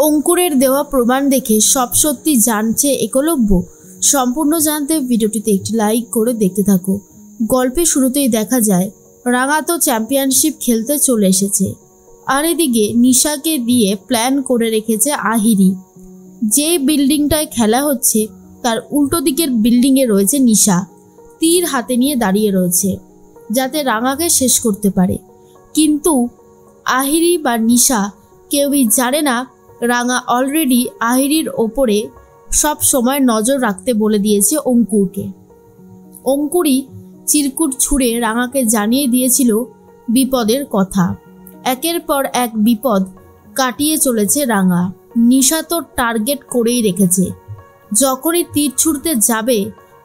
অঙ্কুরের দেওয়া প্রমাণ দেখে সব সত্যি জানছে একলব্য। সম্পূর্ণ জানতে ভিডিওটিতে একটি লাইক করে দেখতে থাকো। গল্পের শুরুতেই দেখা যায় রাঙা তো চ্যাম্পিয়নশিপ খেলতে চলে এসেছে, আর এদিকে নিশাকে দিয়ে প্ল্যান করে রেখেছে আহিরি। যে বিল্ডিংটায় খেলা হচ্ছে তার উল্টো দিকের বিল্ডিংয়ে রয়েছে নিশা, তীর হাতে নিয়ে দাঁড়িয়ে রয়েছে যাতে রাঙাকে শেষ করতে পারে। কিন্তু আহিরি বা নিশা কেউই জানে না রাঙা অলরেডি আহিরির ওপরে সব সময় নজর রাখতে বলে দিয়েছে অঙ্কুরকে। অঙ্কুরই চিরকুট ছুঁড়ে রাঙাকে জানিয়ে দিয়েছিল বিপদের কথা। একের পর এক বিপদ কাটিয়ে চলেছে রাঙা। নিশা তো টার্গেট করেই রেখেছে, যখনই তীর ছুঁড়তে যাবে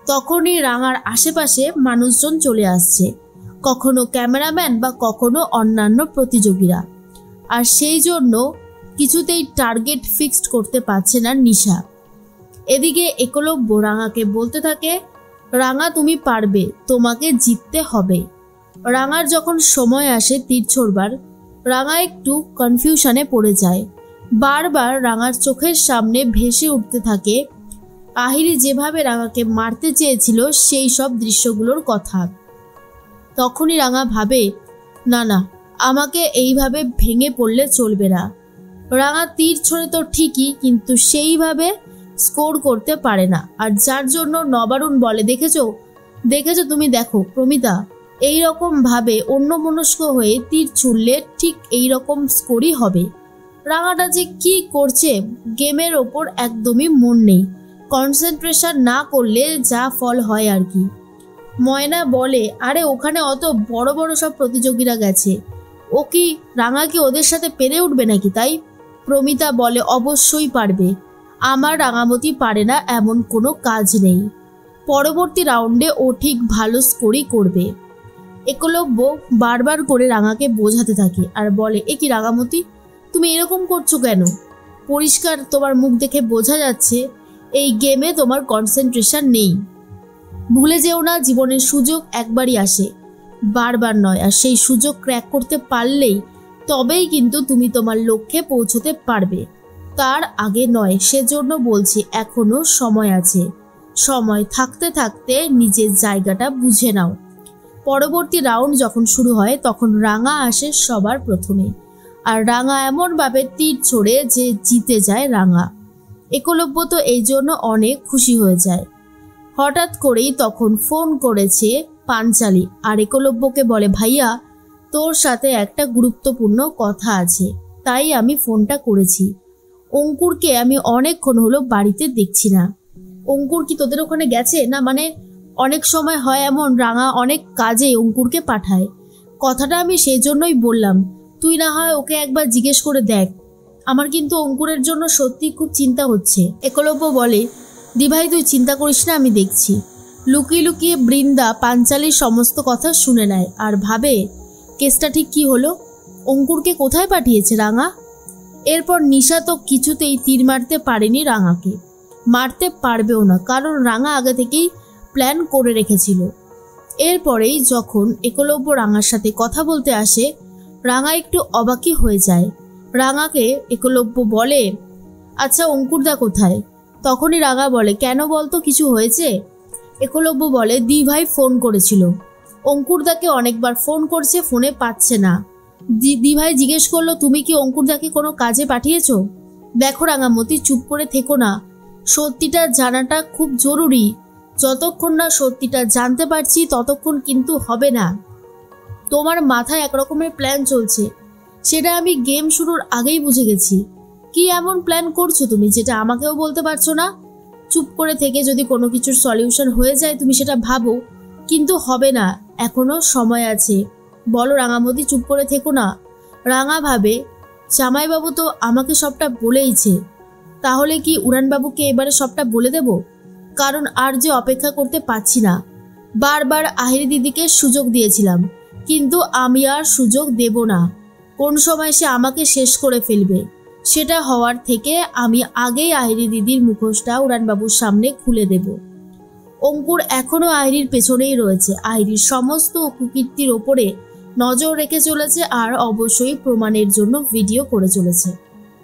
তখনই রাঙার আশেপাশে মানুষজন চলে আসছে, কখনো ক্যামেরাম্যান বা কখনো অন্যান্য প্রতিযোগীরা। আর সেই জন্য কিছুতেই টার্গেট ফিক্সড করতে পারছে না নিশা। এদিকে একলব্য রাঙাকে বলতে থাকে, রাঙা তুমি পারবে, তোমাকে জিততে হবে। রাঙার যখন সময় আসে তীর ছোড়বার, রাঙা একটু কনফিউশনে পড়ে যায়। বারবার রাঙার চোখের সামনে ভেসে উঠতে থাকে আহিরি যেভাবে রাঙাকে মারতে চেয়েছিল সেই সব দৃশ্যগুলোর কথা। তখনই রাঙা ভাবে, না না, আমাকে এইভাবে ভেঙে পড়লে চলবে না। রাঙা তীর ছোড়ে তো ঠিকই, কিন্তু সেইভাবে স্কোর করতে পারে না। আর যার জন্য নবারুণ বলে, দেখেছো তুমি, দেখো প্রমিতা, এইরকম ভাবে অন্যমনস্ক হয়ে তীর ছুড়লে ঠিক এইরকম স্কোরই হবে। রাঙাটা যে কি করছে গেমের ওপর একদমই মন নেই, কনসেন্ট্রেশন না করলে যা ফল হয় আর কি। ময়না বলে, আরে ওখানে অত বড় বড় সব প্রতিযোগীরা গেছে, ও কি রাঙা কি ওদের সাথে পেরে উঠবে নাকি? তাই প্রমিতা বলে, অবশ্যই পারবে, আমার রাঙামতি পারে না এমন কোনো কাজ নেই, পরবর্তী রাউন্ডে ও ঠিক ভালো স্কোরই করবে। একলব্য বারবার করে রাঙাকে বোঝাতে থাকে আর বলে, এ কি রাঙামতি, তুমি এরকম করছো কেন? পরিষ্কার তোমার মুখ দেখে বোঝা যাচ্ছে এই গেমে তোমার কনসেন্ট্রেশন নেই। ভুলে যেও না, জীবনের সুযোগ একবারই আসে, বারবার নয়। আর সেই সুযোগ ক্র্যাক করতে পারলেই তবেই কিন্তু তুমি তোমার লক্ষ্যে পৌঁছতে পারবে, তার আগে নয়। সেজন্য বলছি এখনো সময় আছে, সময় থাকতে থাকতে নিজের জায়গাটা বুঝে নাও। পরবর্তী রাউন্ড যখন শুরু হয় তখন রাঙা আসে সবার প্রথমে, আর রাঙা এমনভাবে তীর ছোড়ে যে জিতে যায় রাঙা। একলব্য তো এই জন্য অনেক খুশি হয়ে যায়। হঠাৎ করেই তখন ফোন করেছে পাঞ্চালি, আর একলব্যকে বলে, ভাইয়া তোর সাথে একটা গুরুত্বপূর্ণ কথা আছে, তাই আমি ফোনটা করেছি। অঙ্কুরকে আমি অনেকক্ষণ হলো বাড়িতে দেখছি না। অঙ্কুর কি তোদের ওখানে গেছে? না মানে অনেক সময় হয় এমন, রাঙা অনেক কাজে অঙ্কুরকে পাঠায়। কথাটা আমি সেই জন্যই বললাম, তুই না হয় ওকে একবার জিজ্ঞেস করে দেখ। আমার কিন্তু অঙ্কুরের জন্য সত্যি খুব চিন্তা হচ্ছে। একলব্য বলে, দিভাই তুই চিন্তা করিস না, আমি দেখছি। লুকিয়ে লুকিয়ে বৃন্দা পাঞ্চালির সমস্ত কথা শুনে নেয় আর ভাবে, কেসটা ঠিক কি হলো, অঙ্কুরকে কোথায় পাঠিয়েছে রাঙা? এরপর নিশা তো কিছুতেই তীর মারতে পারেনি রাঙাকে, মারতে পারবেও না, কারণ রাঙা আগে থেকেই প্ল্যান করে রেখেছিল। এরপরেই যখন একলব্য রাঙার সাথে কথা বলতে আসে, রাঙা একটু অবাকই হয়ে যায়। রাঙাকে একলব্য বলে, আচ্ছা অঙ্কুরদা কোথায়? তখনই রাঙা বলে, কেন বলতো, কিছু হয়েছে? একলব্য বলে, দিভাই ফোন করেছিল, অঙ্কুরদাকে অনেকবার ফোন করছে, ফোনে পাচ্ছে না। দিভাই জিজ্ঞেস করলো, তুমি কি অঙ্কুরদাকে কোনো কাজে পাঠিয়েছো? দেখো রাঙামতি, চুপ করে থেকো না, সত্যিটা জানাটা খুব জরুরি। যতক্ষণ না সত্যিটা জানতে পারছি ততক্ষণ কিন্তু হবে না। তোমার মাথায় একরকমের প্ল্যান চলছে, সেটা আমি গেম শুরুর আগেই বুঝে গেছি। কি এমন প্ল্যান করছো তুমি যেটা আমাকেও বলতে পারছো না? চুপ করে থেকে যদি কোনো কিছুর সলিউশন হয়ে যায় তুমি সেটা ভাবো, কিন্তু হবে না, এখনো সময় আছে। বলো রাঙামতি, চুপ করে থেকো না। রাঙা ভাবে, জামাইবাবু তো আমাকে সবটা বলেইছে, তাহলে কি উড়ানবাবুকে এবারে সবটা বলে দেব? কারণ আর যে অপেক্ষা করতে পারছি না। বারবার আহিরি দিদিকে সুযোগ দিয়েছিলাম, কিন্তু আমি আর সুযোগ দেব না। কোন সময় সে আমাকে শেষ করে ফেলবে, সেটা হওয়ার থেকে আমি আগেই আহিরি দিদির মুখোশটা উড়ানবাবুর সামনে খুলে দেব। অঙ্কুর এখনো আহিরির পেছনেই রয়েছে। আহিরির সমস্ত কুকীর্তির ওপরে নজর রেখে চলেছে আর অবশ্যই প্রমাণের জন্য ভিডিও করে চলেছে।